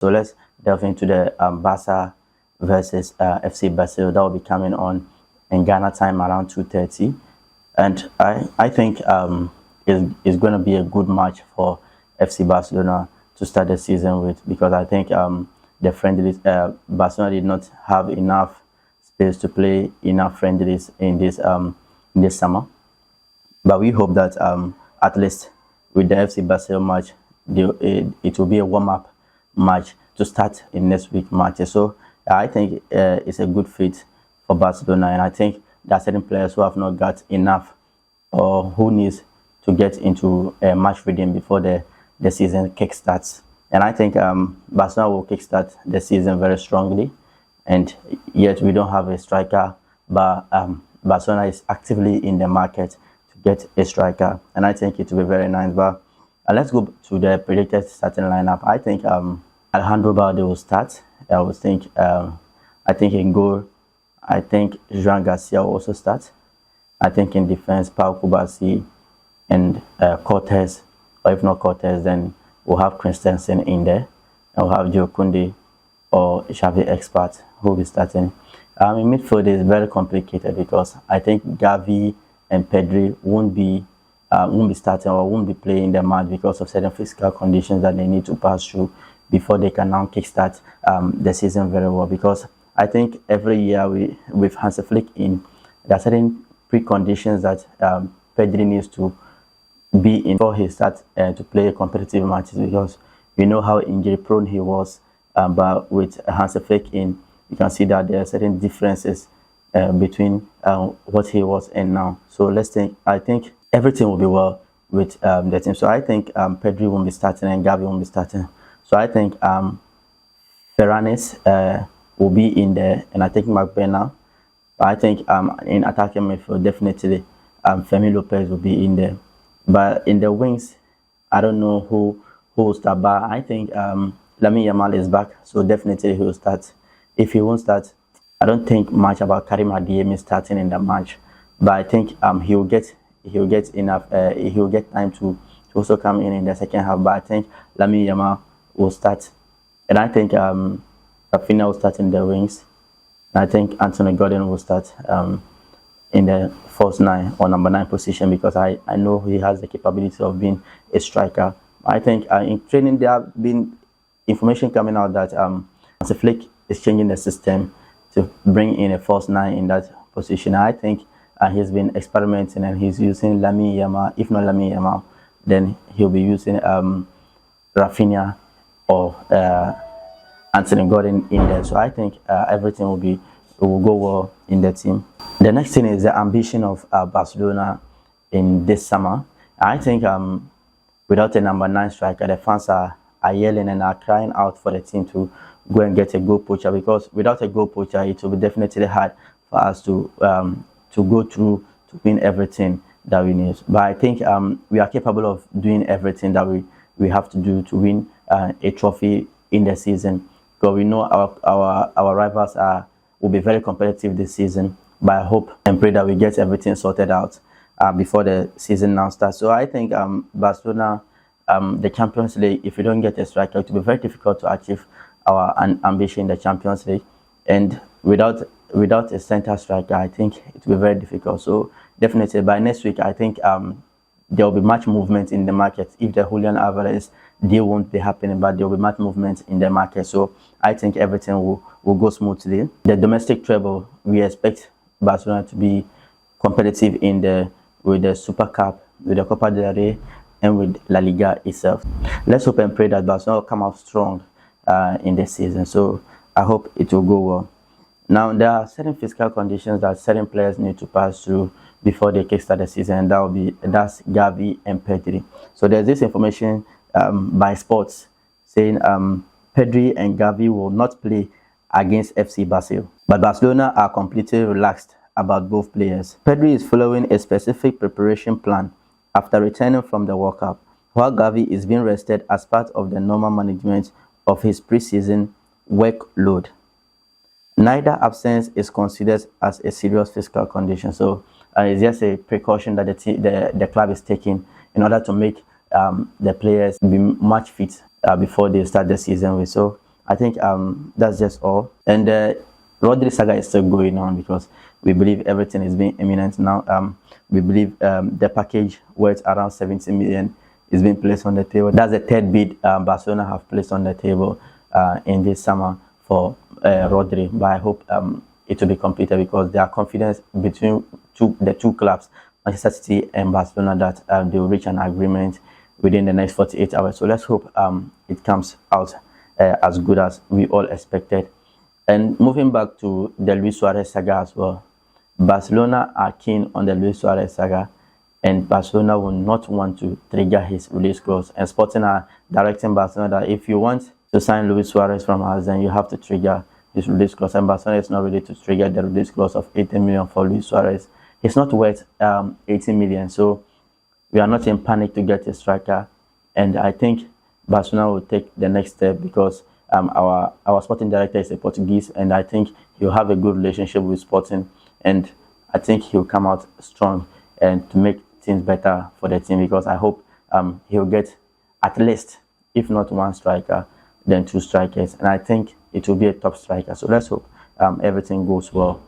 So let's delve into the Barca versus FC Basel that will be coming on in Ghana time around 2:30, and I think it's going to be a good match for FC Barcelona to start the season with, because I think the friendlies Barcelona did not have enough space to play enough friendlies in this summer. But we hope that at least with the FC Basel match, it will be a warm-up match to start in next week matches. So I think it's a good fit for Barcelona, and I think there are certain players who have not got enough or who needs to get into a match rhythm before the season kickstarts. And I think Barcelona will kickstart the season very strongly, and yet we don't have a striker, but Barcelona is actively in the market to get a striker, and I think it will be very nice. But let's go to the predicted starting lineup. I think Alejandro Balde will start. I think in goal, I think Joan Garcia will also start. I think in defense, Pau Kubasi and Cortez, or if not Cortez, then we'll have Christensen in there, and we'll have Joe Kunde or Xavi Expert who will be starting. In midfield is very complicated because I think Gavi and Pedri won't be starting or won't be playing the match because of certain physical conditions that they need to pass through before they can now kickstart the season very well. Because I think every year with Hansi Flick in, there are certain preconditions that Pedri needs to be in before he starts to play competitive matches, because we know how injury prone he was. But with Hansi Flick in, you can see that there are certain differences between what he was and now. So I think everything will be well with the team. So I think Pedri won't be starting and Gavi won't be starting. So I think Ferranis will be in there, and I think McBenna. I think in attacking midfield, definitely Femi Lopez will be in there. But in the wings, I don't know who will start. But I think Lamine Yamal is back, so definitely he will start. If he won't start, I don't think much about Karim Adeyemi starting in the match. But I think he will get enough. He will get time to also come in the second half. But I think Lamine Yamal will start, and I think Rafinha will start in the wings. And I think Anthony Gordon will start in the false 9 or number 9 position, because I know he has the capability of being a striker. I think in training there have been information coming out that Hansi Flick is changing the system to bring in a false 9 in that position. I think he's been experimenting, and he's using Lamine Yamal. If not Lamine Yamal, then he'll be using Rafinha or Anthony Gordon in there. So I think everything will go well in the team. The next thing is the ambition of Barcelona in this summer. I think without a number 9 striker, the fans are yelling and are crying out for the team to go and get a goal poacher, because without a goal poacher, it will be definitely hard for us to go through to win everything that we need. But I think we are capable of doing everything that we have to do to win a trophy in the season, because we know our rivals will be very competitive this season. But I hope and pray that we get everything sorted out before the season now starts. So I think Barcelona, the Champions League, if we don't get a striker, it will be very difficult to achieve our ambition in the Champions League. And without a center striker, I think it will be very difficult. So definitely by next week, I think there will be much movement in the market. If the Julian Alvarez deal won't be happening, but there will be much movement in the market. So I think everything will go smoothly. The domestic treble, we expect Barcelona to be competitive with the Super Cup, with the Copa del Rey, and with La Liga itself. Let's hope and pray that Barcelona will come out strong in this season. So I hope it will go well. Now, there are certain physical conditions that certain players need to pass through before they kickstart the season, and that's Gavi and Pedri. So there's this information by Sports saying Pedri and Gavi will not play against FC Basel, but Barcelona are completely relaxed about both players. Pedri is following a specific preparation plan after returning from the World Cup, while Gavi is being rested as part of the normal management of his preseason workload. Neither absence is considered as a serious physical condition, so it's just a precaution that the club is taking in order to make the players be much fit before they start the season with. So I think that's just all. And Rodri saga is still going on because we believe everything is being imminent now. We believe the package worth around 70 million is being placed on the table. That's the third bid Barcelona have placed on the table in this summer for Rodri. But I hope it will be completed because there are confidence between the two clubs, Manchester City and Barcelona, that they will reach an agreement within the next 48 hours. So let's hope it comes out as good as we all expected. And moving back to the Luis Suarez saga as well, Barcelona are keen on the Luis Suarez saga, and Barcelona will not want to trigger his release clause. And Sporting are directing Barcelona that if you want to sign Luis Suarez from us, then you have to trigger his release clause. And Barcelona is not ready to trigger the release clause of 18 million for Luis Suarez. He's not worth 18 million, so we are not in panic to get a striker. And I think Barcelona will take the next step because our sporting director is a Portuguese, and I think he'll have a good relationship with Sporting, and I think he'll come out strong and to make things better for the team, because I hope he'll get at least, if not one striker, then two strikers, and I think it will be a top striker. So let's hope everything goes well